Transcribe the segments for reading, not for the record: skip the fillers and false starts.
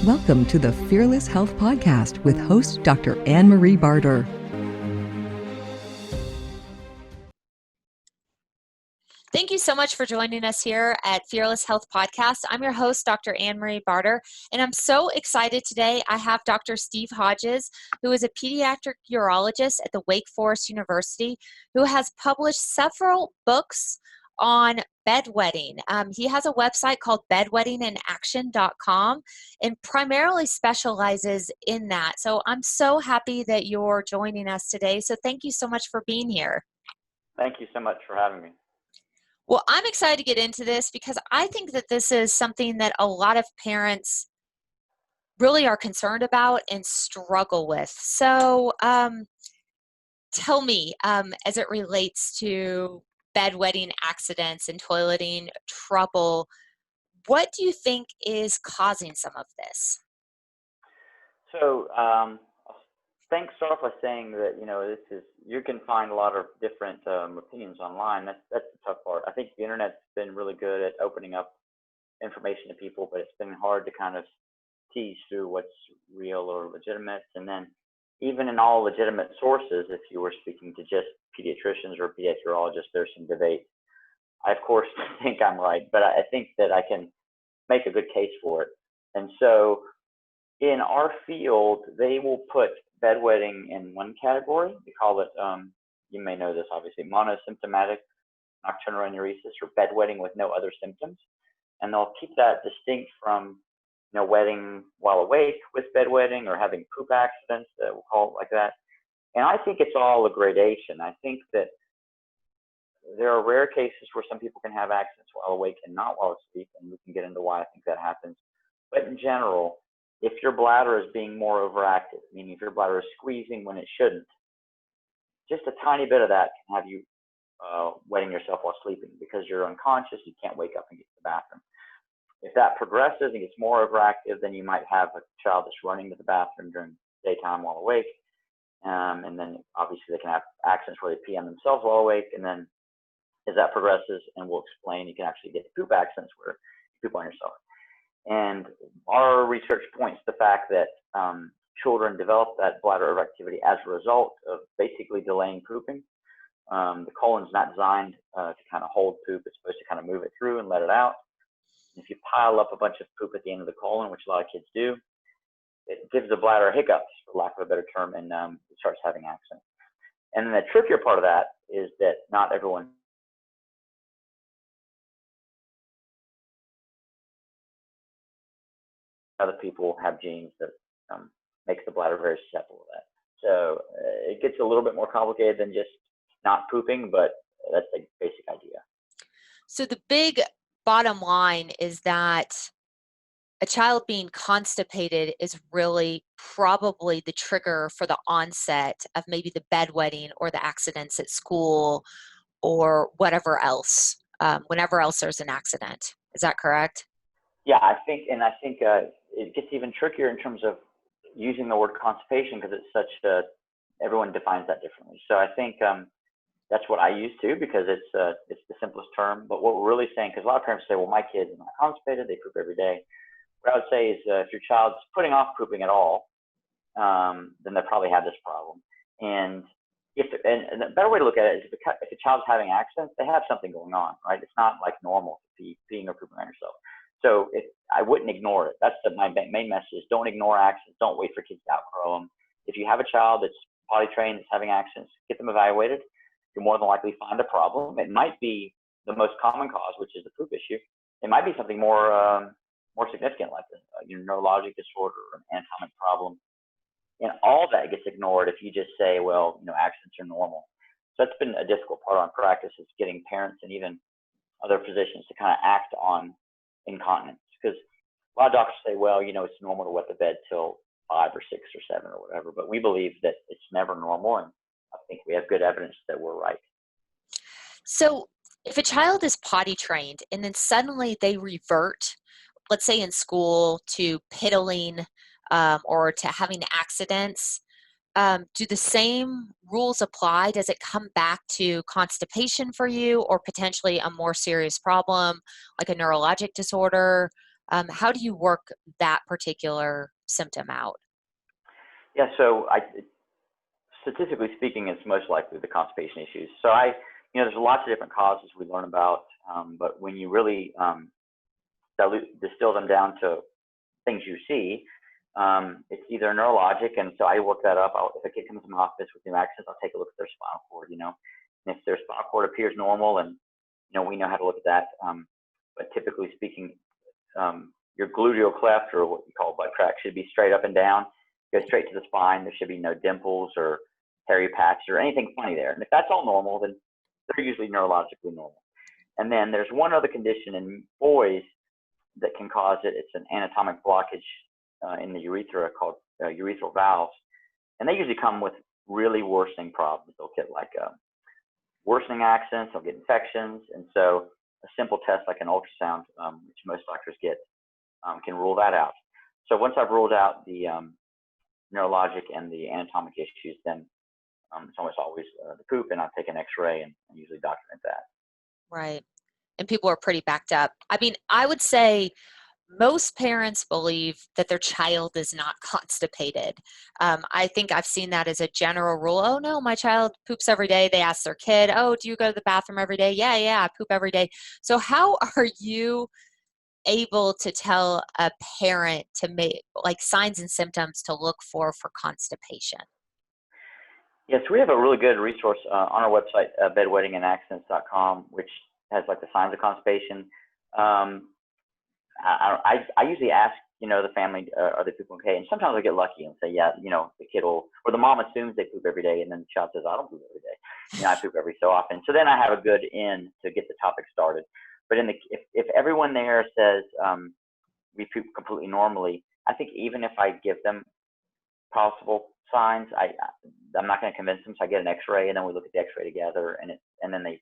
Welcome to the Fearless Health Podcast with host Dr. Anne-Marie Barter. Thank you so much for joining us here at Fearless Health Podcast. I'm your host, Dr. Anne-Marie Barter, and I'm so excited today. I have Dr. Steve Hodges, who is a pediatric urologist at the Wake Forest University, who has published several books on bedwetting. He has a website called bedwettinginaction.com and primarily specializes in that. So I'm so happy that you're joining us today. So thank you so much for being here. Thank you so much for having me. Well, I'm excited to get into this because I think that this is something that a lot of parents really are concerned about and struggle with. So tell me, as it relates to bedwetting accidents and toileting trouble, what do you think is causing some of this? So, thanks. Start off by saying that you can find a lot of different opinions online. That's the tough part. I think the internet's been really good at opening up information to people, but it's been hard to kind of tease through what's real or legitimate. And then, even in all legitimate sources, if you were speaking to just pediatricians or pediatric urologists, there's some debate. I, of course, think I'm right, but I think that I can make a good case for it. And so, in our field, they will put bedwetting in one category. We call it, you may know this obviously, monosymptomatic nocturnal enuresis, or bedwetting with no other symptoms. And they'll keep that distinct from, wetting while awake with bedwetting or having poop accidents, that we'll call it like that. And I think it's all a gradation. I think that there are rare cases where some people can have accidents while awake and not while asleep, and we can get into why I think that happens. But in general, if your bladder is being more overactive, meaning if your bladder is squeezing when it shouldn't, just a tiny bit of that can have you wetting yourself while sleeping because you're unconscious, you can't wake up and get to the bathroom. If that progresses and gets more overactive, then you might have a child that's running to the bathroom during daytime while awake. And then obviously they can have accidents where they pee on themselves while awake. And then as that progresses, and we'll explain, you can actually get poop accidents where you poop on yourself. And our research points to the fact that children develop that bladder overactivity as a result of basically delaying pooping. The colon's not designed to kind of hold poop. It's supposed to kind of move it through and let it out. If you pile up a bunch of poop at the end of the colon, which a lot of kids do, it gives the bladder hiccups, for lack of a better term, and it starts having accidents. And then the trickier part of that is that not everyone other people have genes that makes the bladder very susceptible to that. So it gets a little bit more complicated than just not pooping, but that's the basic idea. So the big bottom line is that a child being constipated is really probably the trigger for the onset of maybe the bedwetting or the accidents at school or whatever else, whenever else there's an accident. Is that correct? Yeah, I think it gets even trickier in terms of using the word constipation because it's everyone defines that differently. So I think that's what I use too because it's the simplest term. But what we're really saying, because a lot of parents say, well, my kid's not constipated, they poop every day. What I would say is if your child's putting off pooping at all, then they probably have this problem. And and the better way to look at it is if a child's having accidents, they have something going on, right? It's not like normal to be peeing or pooping on yourself. So I wouldn't ignore it. That's my main message is don't ignore accidents. Don't wait for kids to outgrow them. If you have a child that's potty trained, that's having accidents, get them evaluated. You'll more than likely find a problem. It might be the most common cause, which is the poop issue. It might be something more significant like a neurologic disorder or an anatomic problem. And all that gets ignored if you just say, well, accidents are normal. So that's been a difficult part of our practice is getting parents and even other physicians to kind of act on incontinence. Because a lot of doctors say, well, it's normal to wet the bed till 5 or 6 or 7 or whatever. But we believe that it's never normal. And I think we have good evidence that we're right. So if a child is potty trained and then suddenly they revert, let's say in school, to piddling or to having accidents, do the same rules apply? Does it come back to constipation for you or potentially a more serious problem like a neurologic disorder? How do you work that particular symptom out? Yeah, so statistically speaking, it's most likely the constipation issues. So there's lots of different causes we learn about, but when you really distill them down to things you see, it's either neurologic, and so I work that up. If a kid comes to my office with new accidents, I'll take a look at their spinal cord, and if their spinal cord appears normal, and we know how to look at that. But typically speaking, your gluteal cleft, or what you call butt crack, should be straight up and down, go straight to the spine. There should be no dimples or hairy patches or anything funny there. And if that's all normal, then they're usually neurologically normal. And then there's one other condition in boys that can cause it. It's an anatomic blockage in the urethra called urethral valves. And they usually come with really worsening problems. They'll get like worsening accidents, they'll get infections. And so a simple test like an ultrasound, which most doctors get, can rule that out. So once I've ruled out the neurologic and the anatomic issues, then it's almost always the poop, and I take an X-ray and usually document that. Right. And people are pretty backed up. I mean, I would say most parents believe that their child is not constipated. I think I've seen that as a general rule. Oh, no, my child poops every day. They ask their kid, oh, do you go to the bathroom every day? Yeah, I poop every day. So how are you able to tell a parent to make like signs and symptoms to look for constipation? Yes, we have a really good resource on our website, bedwettingandaccidents.com, which has like the signs of constipation. I usually ask, the family, are they pooping okay? And sometimes I get lucky and say, yeah, the kid will, or the mom assumes they poop every day, and then the child says, I don't poop every day. I poop every so often. So then I have a good in to get the topic started. But if everyone there says we poop completely normally, I think even if I give them possible signs, I'm not going to convince them. So I get an X-ray, and then we look at the X-ray together, and then they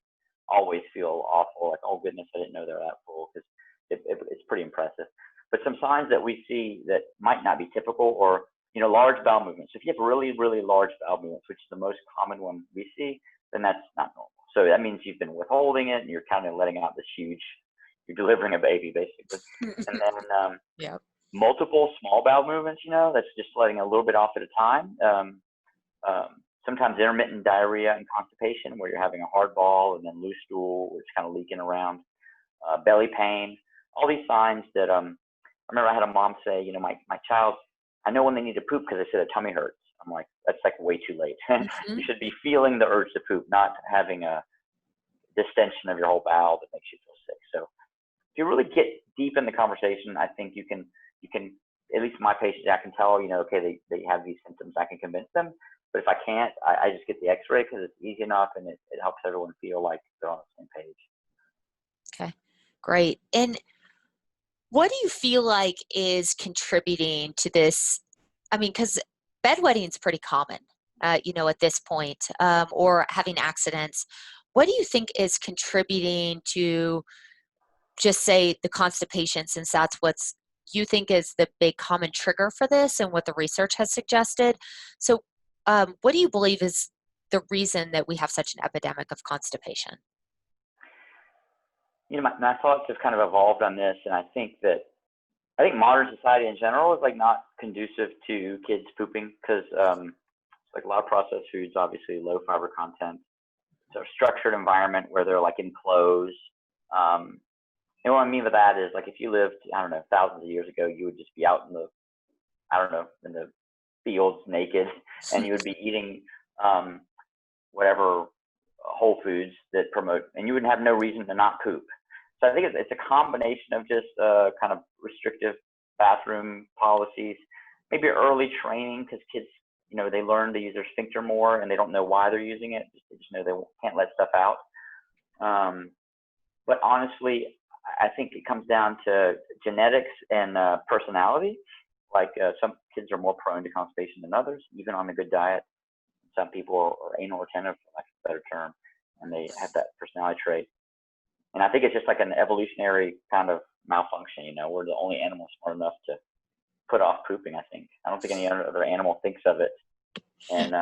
always feel awful, like, oh goodness, I didn't know they're that full, because it's pretty impressive. But some signs that we see that might not be typical, or large bowel movements. If you have really, really large bowel movements, which is the most common one we see, then that's not normal. So that means you've been withholding it, and you're kind of letting out this huge, you're delivering a baby basically. And then Yep. multiple small bowel movements, that's just letting a little bit off at a time. Sometimes intermittent diarrhea and constipation, where you're having a hard ball and then loose stool, which is kind of leaking around. Belly pain, all these signs that I remember I had a mom say, my child, I know when they need to poop because they said a tummy hurts. I'm like, that's like way too late. Mm-hmm. You should be feeling the urge to poop, not having a distension of your whole bowel that makes you feel sick. So if you really get deep in the conversation, I think you can, at least my patients, I can tell, okay, they have these symptoms, I can convince them. But if I can't, I just get the X-ray because it's easy enough, and it helps everyone feel like they're on the same page. Okay, great. And what do you feel like is contributing to this? I mean, because bedwetting is pretty common, at this point, or having accidents. What do you think is contributing to, just say, the constipation, since that's what's you think is the big common trigger for this and what the research has suggested? So what do you believe is the reason that we have such an epidemic of constipation? My thoughts have kind of evolved on this, and I think modern society in general is like not conducive to kids pooping, because it's like a lot of processed foods, obviously low fiber content. So a structured environment where they're like enclosed. And what I mean by that is, like, if you lived, I don't know, thousands of years ago, you would just be out in the fields naked, and you would be eating whatever whole foods that promote, and you would have no reason to not poop. So I think it's a combination of just kind of restrictive bathroom policies, maybe early training, because kids, they learn to use their sphincter more, and they don't know why they're using it. They just know they can't let stuff out. But honestly, I think it comes down to genetics and personality. Like some kids are more prone to constipation than others, even on a good diet. Some people are anal retentive, for lack of a better term, and they have that personality trait. And I think it's just like an evolutionary kind of malfunction. We're the only animal smart enough to put off pooping, I think. I don't think any other animal thinks of it. And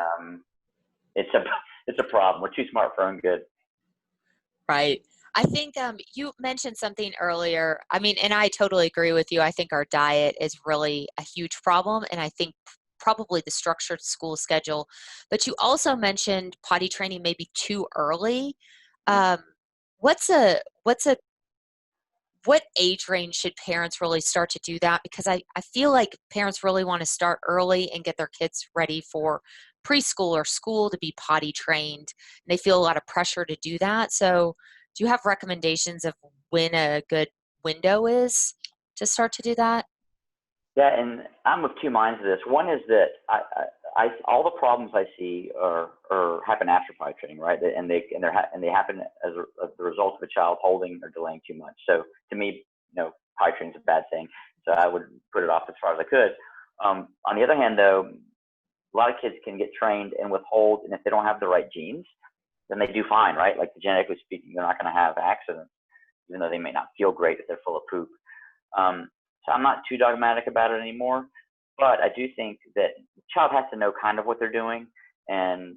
it's a problem. We're too smart for our own good. Right. I think you mentioned something earlier. I mean, and I totally agree with you. I think our diet is really a huge problem, and I think probably the structured school schedule. But you also mentioned potty training maybe too early. Um, what's a what age range should parents really start to do that? Because I feel like parents really want to start early and get their kids ready for preschool or school to be potty trained. And they feel a lot of pressure to do that. So, do you have recommendations of when a good window is to start to do that? Yeah, and I'm of two minds of this. One is that all the problems I see are happen after potty training, right? And they happen as the result of a child holding or delaying too much. So to me, potty training is a bad thing. So I would put it off as far as I could. On the other hand, though, a lot of kids can get trained and withhold, and if they don't have the right genes, then they do fine, right? Like genetically speaking, they're not going to have accidents, even though they may not feel great if they're full of poop. So I'm not too dogmatic about it anymore, but I do think that the child has to know kind of what they're doing and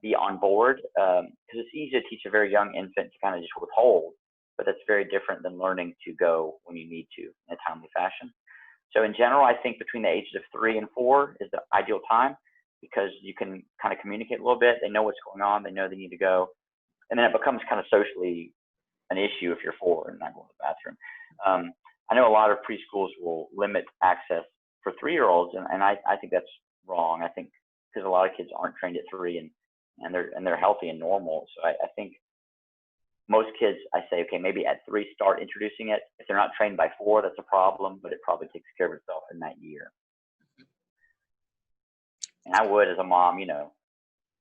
be on board, because it's easy to teach a very young infant to kind of just withhold, but that's very different than learning to go when you need to in a timely fashion. So in general, I think between the ages of 3 and 4 is the ideal time, because you can kind of communicate a little bit. They know what's going on. They know they need to go. And then it becomes kind of socially an issue if you're 4 and not going to the bathroom. I know a lot of preschools will limit access for 3-year-olds, and I think that's wrong. I think because a lot of kids aren't trained at 3 and they're healthy and normal. So I think most kids, I say, okay, maybe at 3 start introducing it. If they're not trained by 4, that's a problem, but it probably takes care of itself in that year. And I would, as a mom,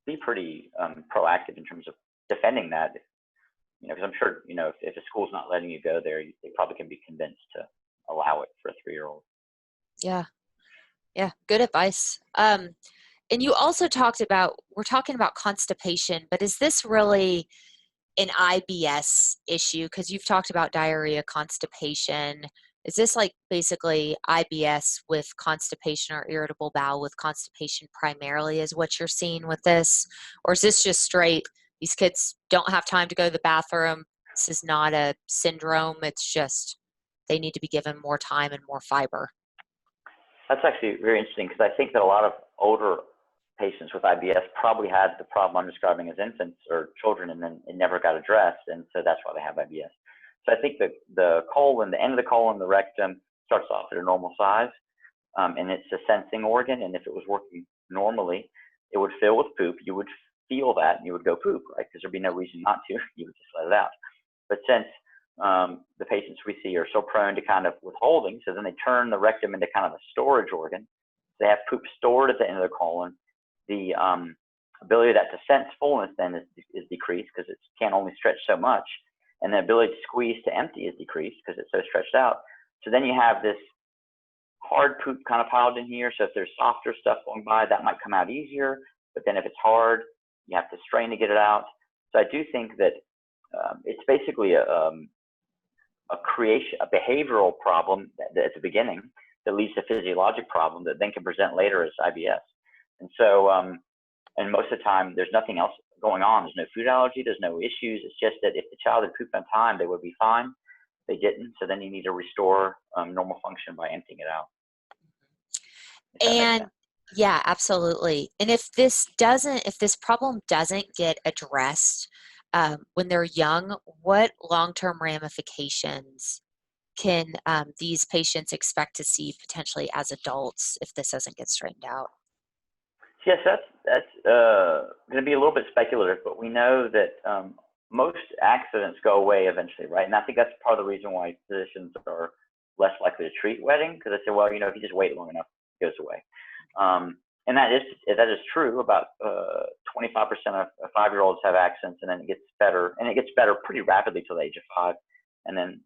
be pretty proactive in terms of defending that. Because I'm sure, if a school's not letting you go there, they probably can be convinced to allow it for a 3-year-old. Yeah, yeah, good advice. And you also we're talking about constipation, but is this really an IBS issue? Because you've talked about diarrhea, constipation. Is this like basically IBS with constipation, or irritable bowel with constipation primarily is what you're seeing with this? Or is this just straight, these kids don't have time to go to the bathroom? This is not a syndrome. It's just they need to be given more time and more fiber. That's actually very interesting, because I think that a lot of older patients with IBS probably had the problem I'm describing as infants or children, and then it never got addressed, and so that's why they have IBS. So I think the colon, the end of the colon, the rectum, starts off at a normal size, and it's a sensing organ, and if it was working normally, it would fill with poop. You would feel that, and you would go poop, right? Because there'd be no reason not to. You would just let it out. But since the patients we see are so prone to kind of withholding, so then they turn the rectum into kind of a storage organ. They have poop stored at the end of the colon. The ability of that to sense fullness then is decreased, because it can only stretch so much, and the ability to squeeze to empty is decreased because it's so stretched out. So then you have this hard poop kind of piled in here. So if there's softer stuff going by, that might come out easier, but then if it's hard, you have to strain to get it out. So I do think that it's basically a behavioral problem at the beginning that leads to a physiologic problem that then can present later as IBS. And so, and most of the time, there's nothing else going on. There's no food allergy. There's no issues. It's just that if the child had pooped on time, they would be fine. They didn't. So then you need to restore normal function by emptying it out. And yeah, absolutely. And if this problem doesn't get addressed when they're young, what long-term ramifications can these patients expect to see potentially as adults if this doesn't get straightened out? Yes, that's going to be a little bit speculative, but we know that most accidents go away eventually, right? And I think that's part of the reason why physicians are less likely to treat wetting, because they say, well, if you just wait long enough, it goes away. And that is true. About 25% of 5-year-olds have accidents, and then it gets better, and it gets better pretty rapidly till the age of 5,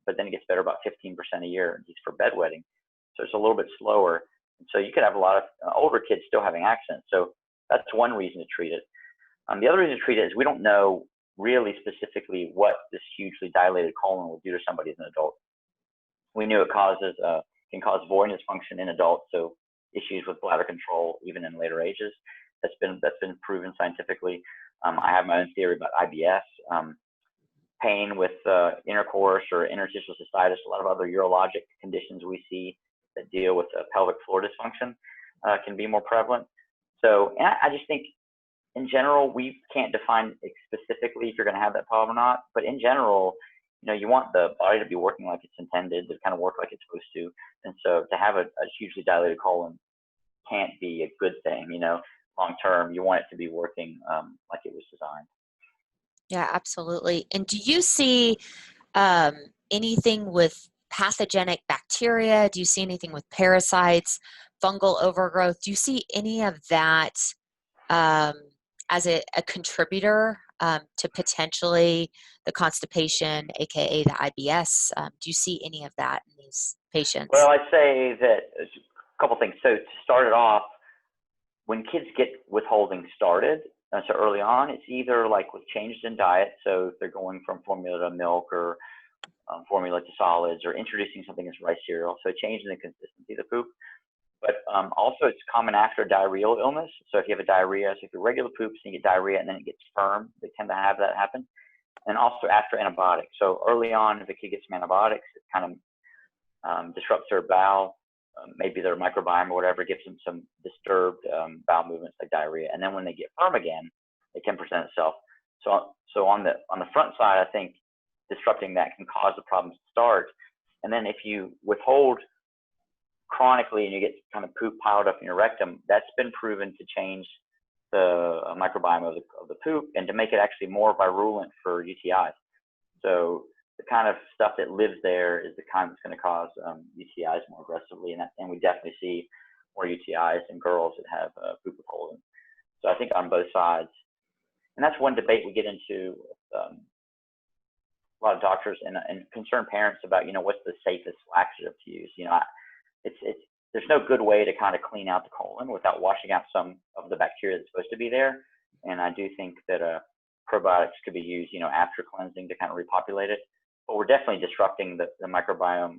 but then it gets better about 15% a year just for bedwetting. So it's a little bit slower. And so you could have a lot of older kids still having accidents. So that's one reason to treat it. The other reason to treat it is we don't know really specifically what this hugely dilated colon will do to somebody as an adult. We knew it can cause void dysfunction in adults, so issues with bladder control even in later ages. That's been proven scientifically. I have my own theory about IBS. pain with intercourse or interstitial cystitis, a lot of other urologic conditions we see that deal with pelvic floor dysfunction can be more prevalent. So, and I just think in general, we can't define specifically if you're going to have that problem or not, but in general, you want the body to be working like it's intended, to kind of work like it's supposed to. And so to have a hugely dilated colon can't be a good thing, long term. You want it to be working like it was designed. Yeah, absolutely. And do you see anything with pathogenic bacteria? Do you see anything with parasites, fungal overgrowth? Do you see any of that as a contributor to potentially the constipation, aka the IBS? Do you see any of that in these patients? Well, I'd say that a couple things. So to start it off, when kids get withholding started, so early on, it's either like with changes in diet. So if they're going from formula to milk or formula to solids, or introducing something as rice cereal, so changing the consistency of the poop. But also it's common after diarrheal illness. So if you have a diarrhea, so if you regular poops and you get diarrhea and then it gets firm, they tend to have that happen. And also after antibiotics. So early on, if a kid gets some antibiotics, it kind of disrupts their bowel, maybe their microbiome or whatever, gives them some disturbed bowel movements like diarrhea. And then when they get firm again, it can present itself. So on the front side, I think disrupting that can cause the problems to start. And then if you withhold chronically and you get kind of poop piled up in your rectum, that's been proven to change the microbiome of the poop and to make it actually more virulent for UTIs. So the kind of stuff that lives there is the kind that's going to cause UTIs more aggressively, and we definitely see more UTIs in girls that have poop withholding. So I think on both sides, and that's one debate we get into with a lot of doctors and concerned parents about, what's the safest laxative to use. There's no good way to kind of clean out the colon without washing out some of the bacteria that's supposed to be there. And I do think that probiotics could be used, after cleansing to kind of repopulate it. But we're definitely disrupting the microbiome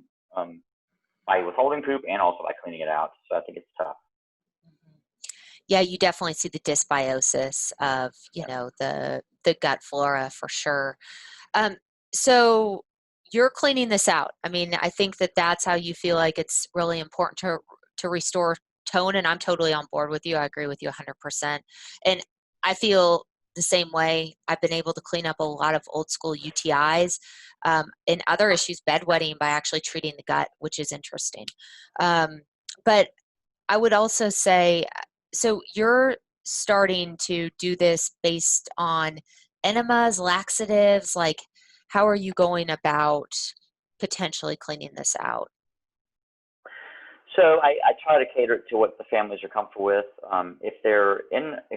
by withholding poop and also by cleaning it out. So I think it's tough. Yeah, you definitely see the dysbiosis of, the gut flora for sure. So you're cleaning this out. I mean, I think that that's how you feel like it's really important to restore tone, and I'm totally on board with you. I agree with you 100%. And I feel the same way. I've been able to clean up a lot of old school UTIs and other issues, bedwetting, by actually treating the gut, which is interesting. But I would also say, so you're starting to do this based on enemas, laxatives, like how are you going about potentially cleaning this out? So I try to cater to what the families are comfortable with. If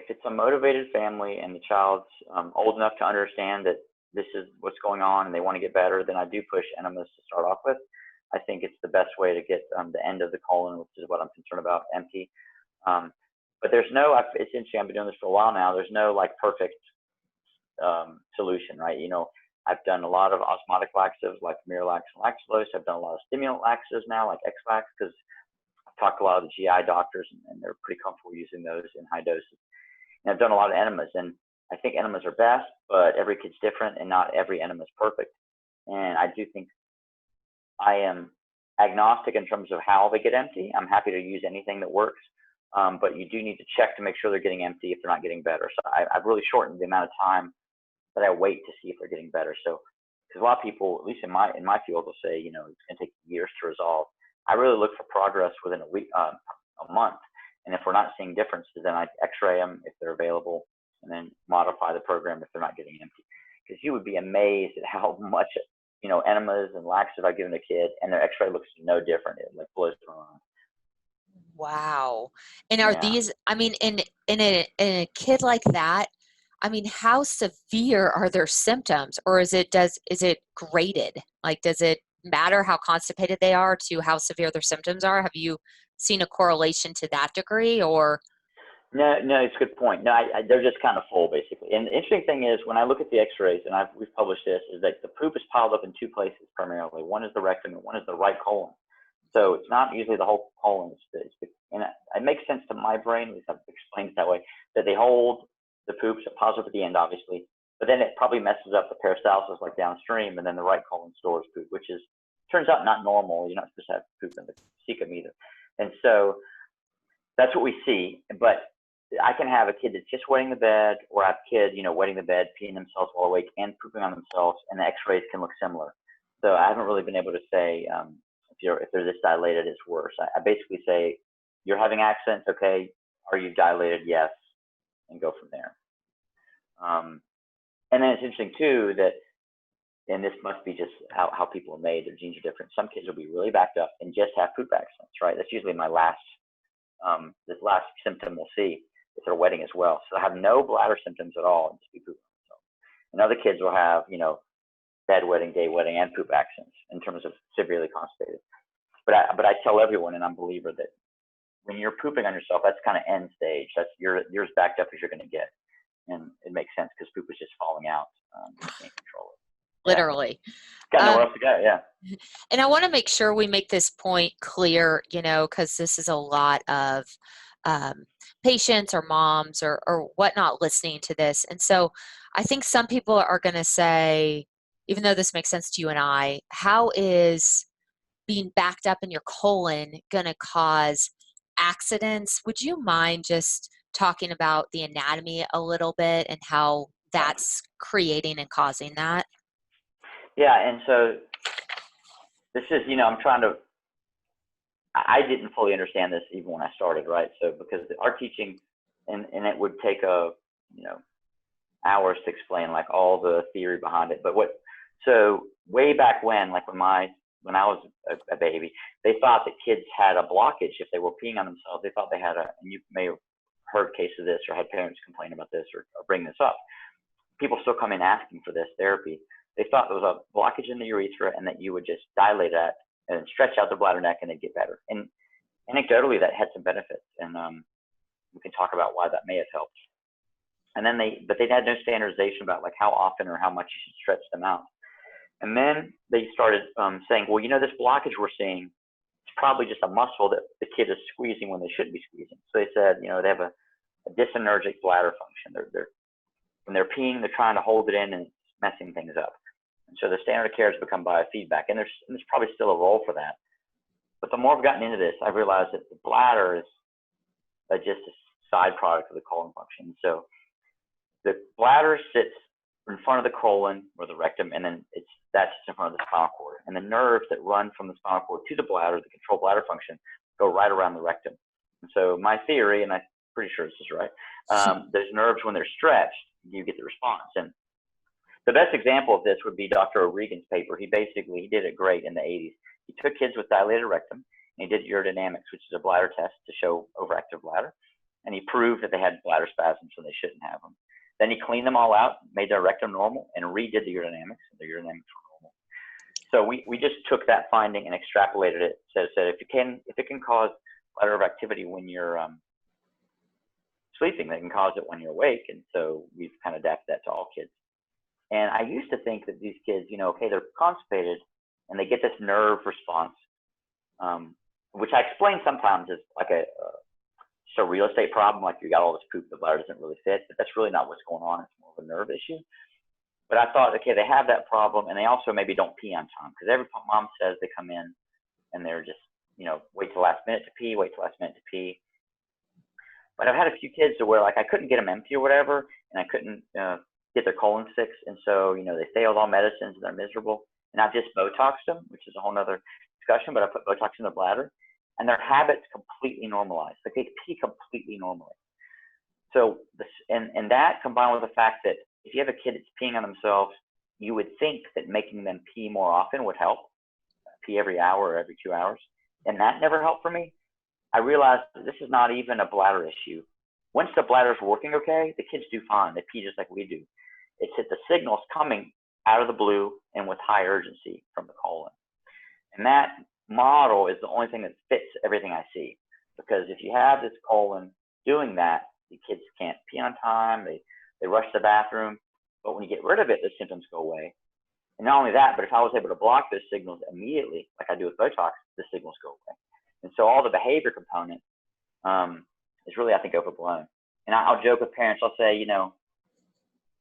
it's a motivated family and the child's old enough to understand that this is what's going on and they want to get better, then I do push enemas to start off with. I think it's the best way to get the end of the colon, which is what I'm concerned about, empty. But it's interesting, I've been doing this for a while now. There's no perfect solution, right? I've done a lot of osmotic laxatives like Miralax and Lactulose. I've done a lot of stimulant laxatives now like X-Lax, because I've talked to a lot of the GI doctors and they're pretty comfortable using those in high doses. And I've done a lot of enemas, and I think enemas are best, but every kid's different and not every enema is perfect. And I do think I am agnostic in terms of how they get empty. I'm happy to use anything that works, but you do need to check to make sure they're getting empty if they're not getting better. So I've really shortened the amount of time that I wait to see if they're getting better. So, because a lot of people, at least in my field, will say, it's going to take years to resolve. I really look for progress within a week, a month. And if we're not seeing differences, then I X-ray them if they're available, and then modify the program if they're not getting empty. Because you would be amazed at how much, enemas and laxative I've given a kid, and their X-ray looks no different. It blows my mind. Wow. And are these, I mean, in a kid like that, I mean, how severe are their symptoms, or is it graded? Like, does it matter how constipated they are to how severe their symptoms are? Have you seen a correlation to that degree, or? No, it's a good point. No, they're just kind of full, basically. And the interesting thing is, when I look at the X-rays, and we've published this, is that the poop is piled up in two places primarily. One is the rectum, and one is the right colon. So it's not usually the whole colon. And it makes sense to my brain, at least I've explained it that way, that they hold the poops, it piles up at the end, obviously, but then it probably messes up the peristalsis like downstream, and then the right colon stores poop, which turns out not normal. You're not supposed to have poop in the cecum either. And so that's what we see. But I can have a kid that's just wetting the bed, or I have a kid, wetting the bed, peeing themselves while awake and pooping on themselves, and the x-rays can look similar. So I haven't really been able to say if they're this dilated, it's worse. I basically say, you're having accidents, okay, are you dilated? Yes, and go from there. And then it's interesting too that, and this must be just how people are made, their genes are different. Some kids will be really backed up and just have poop accidents, right? That's usually my this last symptom we'll see if they're wetting as well. So I have no bladder symptoms at all and just be pooping. And other kids will have, bedwetting, day wetting, and poop accidents in terms of severely constipated. But I tell everyone, and I'm a believer, that when you're pooping on yourself, that's kind of end stage. That's you're as backed up as you're going to get, and it makes sense because poop is just falling out. You can't control it. Literally. Got nowhere else to go. Yeah. And I want to make sure we make this point clear, because this is a lot of patients or moms or whatnot listening to this. And so I think some people are going to say, even though this makes sense to you and I, how is being backed up in your colon going to cause accidents? Would you mind just talking about the anatomy a little bit and how that's creating and causing that? Yeah, and so this is, I didn't fully understand this even when I started, right? So because our teaching, and it would take hours to explain like all the theory behind it. But so way back when, like when I was a baby, they thought that kids had a blockage if they were peeing on themselves. They thought they had and you may have heard case of this or had parents complain about this or bring this up. People still come in asking for this therapy. They thought there was a blockage in the urethra and that you would just dilate that and stretch out the bladder neck and it'd get better. And anecdotally, that had some benefits. And we can talk about why that may have helped. And then but they had no standardization about like how often or how much you should stretch them out. And then they started saying, well, this blockage we're seeing, it's probably just a muscle that the kid is squeezing when they shouldn't be squeezing. So they said, they have a dysenergic bladder function. When they're peeing, they're trying to hold it in and it's messing things up. And so the standard of care has become biofeedback, and there's probably still a role for that. But the more I've gotten into this, I've realized that the bladder is just a side product of the colon function. So the bladder sits in front of the colon or the rectum, and then that's in front of the spinal cord. And the nerves that run from the spinal cord to the bladder, that control bladder function, go right around the rectum. And so my theory, and I'm pretty sure this is right, those nerves, when they're stretched, you get the response. And the best example of this would be Dr. O'Regan's paper. He did it great in the 80s. He took kids with dilated rectum, and he did urodynamics, which is a bladder test to show overactive bladder. And he proved that they had bladder spasms, so they shouldn't have them. Then he cleaned them all out, made their rectum normal, and redid the urodynamics. The urodynamics were normal. So we just took that finding and extrapolated it. So if it can cause bladder overactivity when you're sleeping, they can cause it when you're awake. And so we've kind of adapted that to all kids. And I used to think that these kids, they're constipated and they get this nerve response, which I explain sometimes as like just a real estate problem. Like you got all this poop, the bladder doesn't really fit, but that's really not what's going on. It's more of a nerve issue. But I thought, okay, they have that problem, and they also maybe don't pee on time, because every mom says they come in and they're just, wait till last minute to pee, wait till last minute to pee. But I've had a few kids to where like I couldn't get them empty or whatever, and I couldn't get their colon fixed, and so they failed all medicines and they're miserable. And I've just Botoxed them, which is a whole nother discussion. But I put Botox in the bladder, and their habits completely normalized. Like they pee completely normally. So and that combined with the fact that if you have a kid that's peeing on themselves, you would think that making them pee more often would help. Pee every hour or every 2 hours, and that never helped for me. I realized that this is not even a bladder issue. Once the bladder's working okay, the kids do fine. They pee just like we do. It's that the signal's coming out of the blue and with high urgency from the colon. And that model is the only thing that fits everything I see. Because if you have this colon doing that, the kids can't pee on time, they rush to the bathroom. But when you get rid of it, the symptoms go away. And not only that, but if I was able to block those signals immediately, like I do with Botox, the signals go away. And so all the behavior component is really, I think, overblown. And I'll joke with parents. I'll say,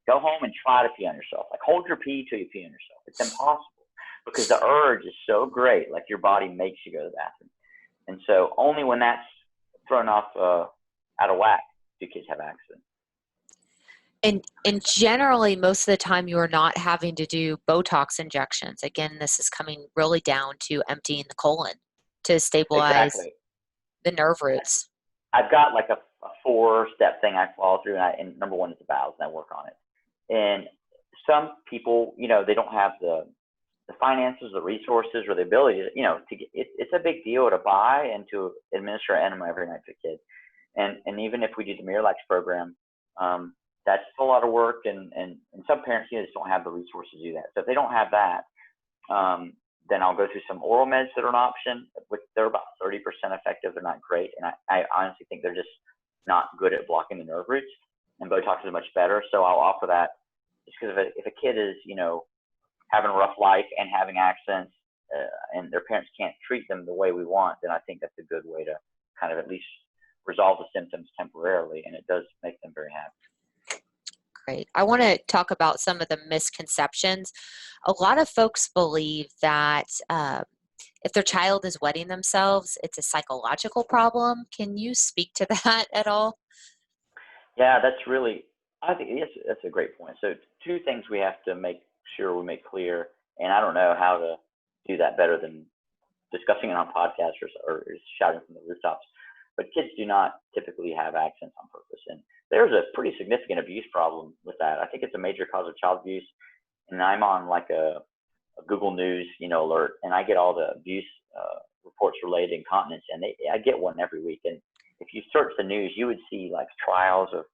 go home and try to pee on yourself. Like, hold your pee till you pee on yourself. It's impossible because the urge is so great. Like, your body makes you go to the bathroom. And so only when that's thrown off out of whack do kids have accidents. And generally, most of the time, you are not having to do Botox injections. Again, this is coming really down to emptying the colon to stabilize the nerve roots. I've got like a 4-step thing I follow through, and number one is the bowels, and I work on it. And some people, they don't have the finances, the resources, or the ability to, to get, it's a big deal to buy and to administer an enema every night to kids. And even if we do the Miralax program, that's a lot of work, and some parents, just don't have the resources to do that. So if they don't have that, then I'll go through some oral meds that are an option. They're about 30% effective. They're not great, and I honestly think they're just not good at blocking the nerve roots. And Botox is much better. So I'll offer that just because if a kid is, having a rough life and having accidents, and their parents can't treat them the way we want, then I think that's a good way to kind of at least resolve the symptoms temporarily, and it does make them very happy. Great. I want to talk about some of the misconceptions. A lot of folks believe that if their child is wetting themselves, it's a psychological problem. Can you speak to that at all? Yeah, I think that's a great point. So 2 things we have to make sure we make clear, and I don't know how to do that better than discussing it on podcasts or shouting from the rooftops. But kids do not typically have accidents on purpose. And there's a pretty significant abuse problem with that. I think it's a major cause of child abuse. And I'm on like a Google News, alert, and I get all the abuse reports related to incontinence, and I get one every week. And if you search the news, you would see like trials of,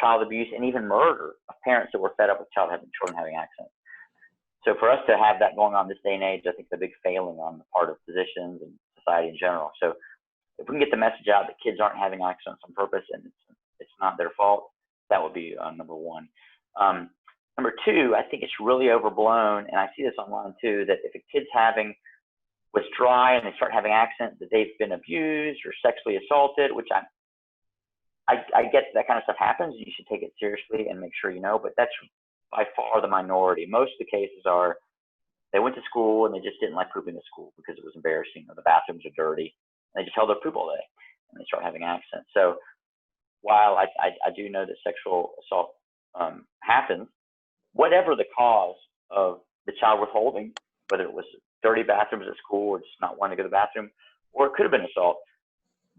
child abuse and even murder of parents that were fed up with children having accidents. So for us to have that going on this day and age, I think it's a big failing on the part of physicians and society in general. So if we can get the message out that kids aren't having accidents on purpose and it's not their fault, that would be number one. Number 2, I think it's really overblown, and I see this online too, that if a kid's was dry and they start having accidents, that they've been abused or sexually assaulted, which I get that kind of stuff happens. You should take it seriously and make sure but that's by far the minority. Most of the cases are they went to school and they just didn't like pooping at school because it was embarrassing, or the bathrooms are dirty. They just held their poop all day and they start having accidents. So while I do know that sexual assault happens, whatever the cause of the child withholding, whether it was dirty bathrooms at school or just not wanting to go to the bathroom, or it could have been assault,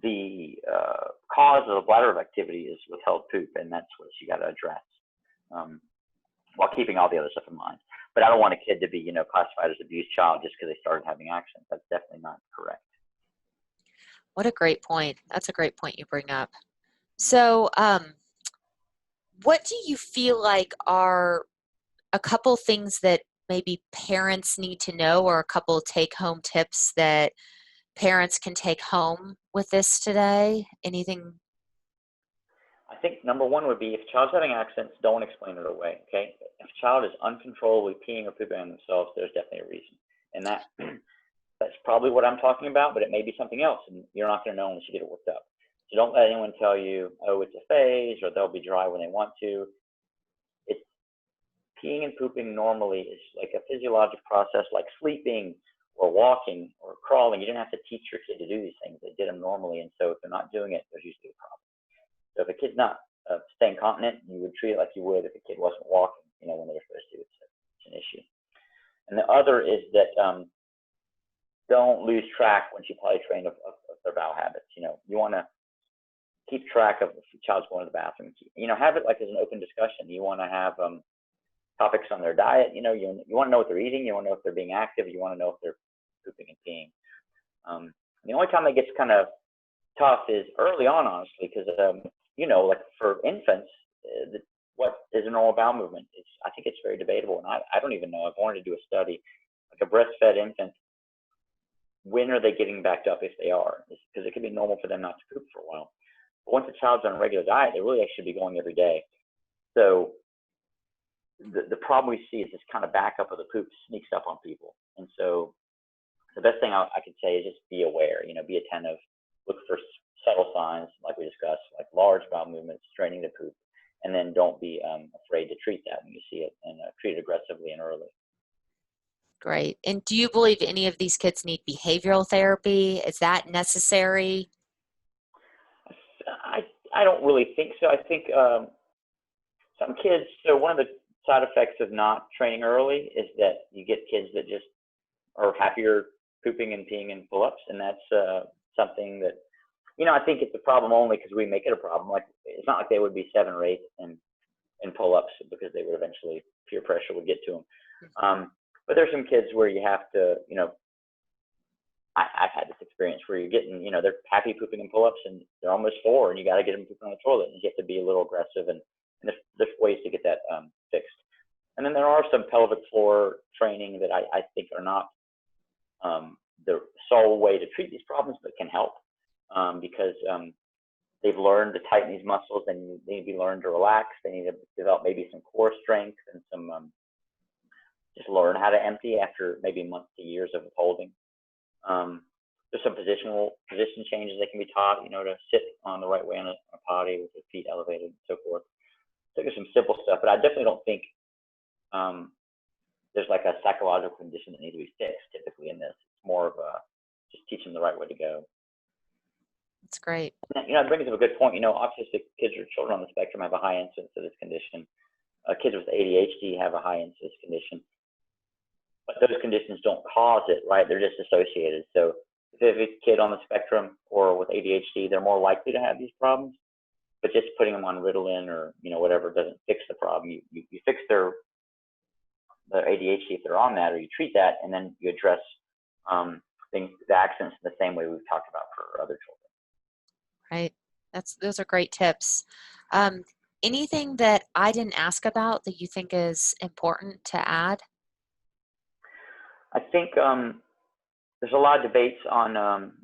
the cause of the bladder activity is withheld poop, and that's what you got to address while keeping all the other stuff in mind. But I don't want a kid to be, classified as an abused child just because they started having accidents. That's definitely not correct. What a great point. That's a great point you bring up. So what do you feel like are a couple things that maybe parents need to know, or a couple take-home tips that parents can take home with this today? Anything? I think number 1 would be, if a child's having accidents, don't explain it away, okay? If a child is uncontrollably peeing or pooping on themselves, there's definitely a reason. And that's probably what I'm talking about, but it may be something else, and you're not going to know unless you get it worked up. So don't let anyone tell you, oh, it's a phase, or they'll be dry when they want to. Peeing and pooping normally is like a physiologic process, like sleeping or walking or crawling. You didn't have to teach your kid to do these things. They did them normally, and so if they're not doing it, there's usually a problem. So if a kid's not staying continent, you would treat it like you would if a kid wasn't walking, when they were supposed to. It's an issue. And the other is that don't lose track once you potty train of their bowel habits. You want to keep track of if the child's going to the bathroom. Have it like as an open discussion. You want to have topics on their diet. You want to know what they're eating. You want to know if they're being active. You want to know if they're pooping and peeing. The only time it gets kind of tough is early on, honestly, because like for infants, what is a normal bowel movement? I think it's very debatable, and I don't even know. I've wanted to do a study, like a breastfed infant. When are they getting backed up if they are? Because it could be normal for them not to poop for a while. But once a child's on a regular diet, they really should be going every day. So the problem we see is this kind of backup of the poop sneaks up on people. And so the best thing I could say is just be aware, be attentive, look for subtle signs like we discussed, like large bowel movements, straining the poop, and then don't be afraid to treat that when you see it, and treat it aggressively and early. Great. And do you believe any of these kids need behavioral therapy? Is that necessary? I don't really think so. I think some kids, so one of the side effects of not training early is that you get kids that just are happier pooping and peeing in pull-ups, and that's something that, I think it's a problem only because we make it a problem. Like, it's not like they would be 7 or 8 in pull-ups, because they would eventually, peer pressure would get to them. But there's some kids where you have to, I've had this experience where you're getting, they're happy pooping in pull-ups and they're almost 4, and you got to get them pooping on the toilet, and you have to be a little aggressive, and there's ways to get that fixed. And then there are some pelvic floor training that I think are not the sole way to treat these problems, but can help, because they've learned to tighten these muscles, and they need to be learned to relax. They need to develop maybe some core strength and some just learn how to empty after maybe months to years of withholding. There's some position changes that can be taught, to sit on the right way on a potty with your feet elevated and so forth. So there's some simple stuff, but I definitely don't think there's like a psychological condition that needs to be fixed typically in this. It's more of just teach them the right way to go. That's great. And that brings up a good point. Autistic kids or children on the spectrum have a high incidence of this condition. Kids with ADHD have a high incidence condition. But those conditions don't cause it, right? They're just associated. So if you have a kid on the spectrum or with ADHD, they're more likely to have these problems. But just putting them on Ritalin or whatever doesn't fix the problem. You fix their ADHD if they're on that, or you treat that, and then you address the accidents in the same way we've talked about for other children. Right. Those are great tips. Anything that I didn't ask about that you think is important to add? I think there's a lot of debates on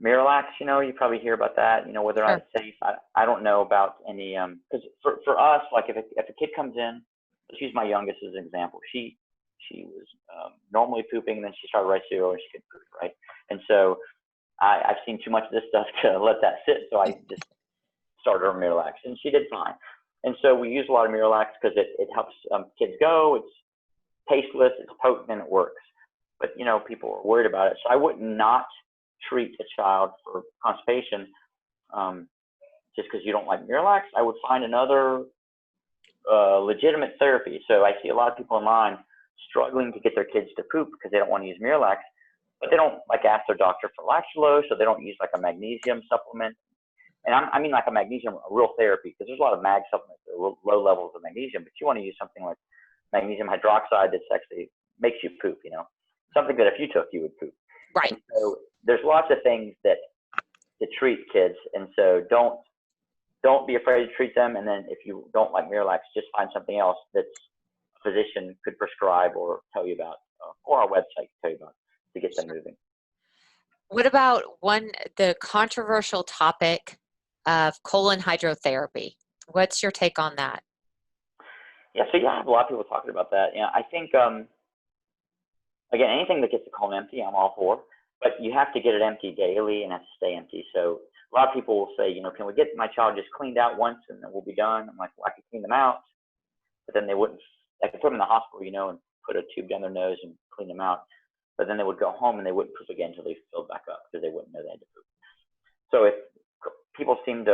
Miralax. You probably hear about that. Whether or not it's safe. I don't know about any. Because for us, like if a kid comes in, let's use my youngest as an example. She was normally pooping, and then she started Rice-Zero, and she could poop, right? And so I've seen too much of this stuff to let that sit. So I just started her Miralax, and she did fine. And so we use a lot of Miralax because it helps kids go. It's tasteless, it's potent, and it works. But people are worried about it, so I would not treat a child for constipation just because you don't like Miralax. I would find another legitimate therapy. So I see a lot of people online struggling to get their kids to poop because they don't want to use Miralax, but they don't ask their doctor for lactulose, so they don't use like a magnesium supplement. And I mean like a magnesium, a real therapy, because there's a lot of mag supplements that are low levels of magnesium, but you want to use something like magnesium hydroxide that's actually makes you poop, something that if you took, you would poop. Right. And so there's lots of things that to treat kids, and so don't be afraid to treat them. And then if you don't like Miralax, just find something else that a physician could prescribe or tell you about, or our website can tell you about, to get them moving. What about the controversial topic of colon hydrotherapy? What's your take on that? Yeah, so I have a lot of people talking about that. I think again, anything that gets the colon empty, I'm all for. But you have to get it empty daily and have to stay empty. So a lot of people will say, can we get my child just cleaned out once and then we'll be done? I'm like, well, I could clean them out, but then they wouldn't. I could put them in the hospital, and put a tube down their nose and clean them out. But then they would go home and they wouldn't poop again until they filled back up because they wouldn't know they had to poop. So if people seem to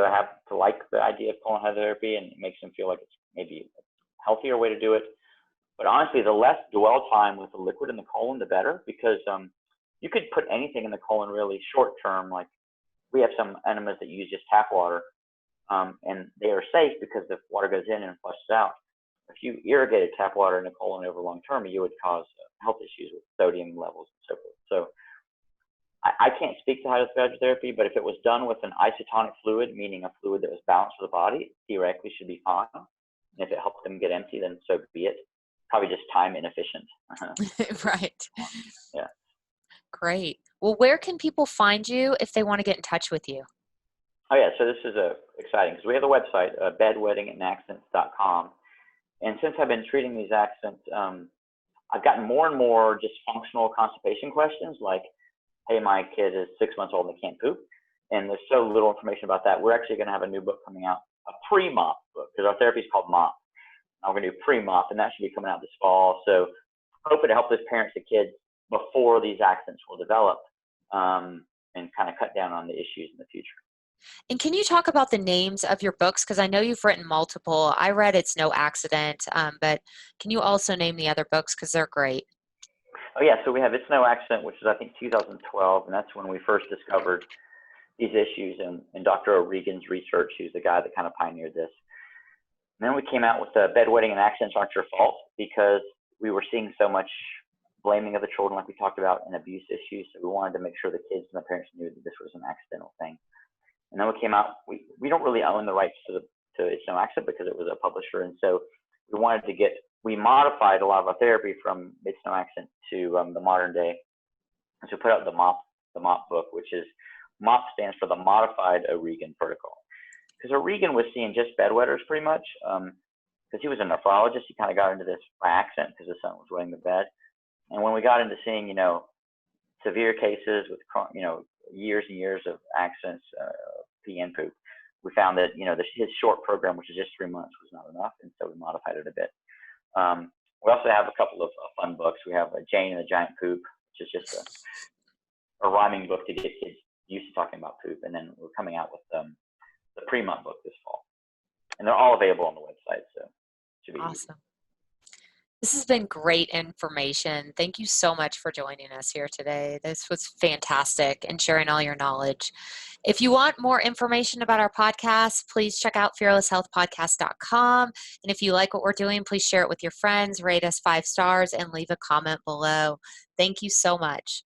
like the idea of colon hydrotherapy, and it makes them feel like it's maybe a healthier way to do it. But honestly, the less dwell time with the liquid in the colon, the better, because you could put anything in the colon really short term. Like we have some enemas that use just tap water, and they are safe because the water goes in and flushes out. If you irrigated tap water in the colon over long term, you would cause health issues with sodium levels and so forth. So I can't speak to hydrotherapy, but if it was done with an isotonic fluid, meaning a fluid that was balanced for the body, theoretically should be fine. And if it helps them get empty, then so be it. Probably just time inefficient. Right. Yeah. Great. Well, where can people find you if they want to get in touch with you? Oh yeah, so this is exciting because we have the website, bedwettingaccidents.com. And since I've been treating these accidents, I've gotten more and more just functional constipation questions like, hey, my kid is 6 months old and they can't poop. And there's so little information about that. We're actually going to have a new book coming out, a pre-MOP book, because our therapy is called MOP. We're going to do pre-MOP, and that should be coming out this fall. So hoping to help those parents of kids before these accidents will develop, and kind of cut down on the issues in the future. And can you talk about the names of your books? Because I know you've written multiple. I read It's No Accident, but can you also name the other books because they're great? Oh yeah, so we have It's No Accident, which is I think 2012, and that's when we first discovered these issues and Dr. O'Regan's research. He was the guy that kind of pioneered this. And then we came out with Bedwetting and Accidents Aren't Your Fault, because we were seeing so much blaming of the children, like we talked about, and abuse issues. So we wanted to make sure the kids and the parents knew that this was an accidental thing. And then we came out, we don't really own the rights to It's No Accident because it was a publisher. And so we modified a lot of our therapy from It's No Accident to the modern day. And so we put out the MOP book, which is, MOP stands for the Modified O'Regan Protocol. Because O'Regan was seeing just bedwetters pretty much, because he was a nephrologist. He kind of got into this by accident because his son was wetting the bed. And when we got into seeing, severe cases with, years and years of accidents, pee and poop, we found that, his short program, which is just 3 months, was not enough. And so we modified it a bit. We also have a couple of fun books. We have Jane and the Giant Poop, which is just a rhyming book to get kids used to talking about poop. And then we're coming out with the pre-MOP book this fall. And they're all available on the website. So it should be awesome. This has been great information. Thank you so much for joining us here today. This was fantastic and sharing all your knowledge. If you want more information about our podcast, please check out fearlesshealthpodcast.com. And if you like what we're doing, please share it with your friends, rate us 5 stars, and leave a comment below. Thank you so much.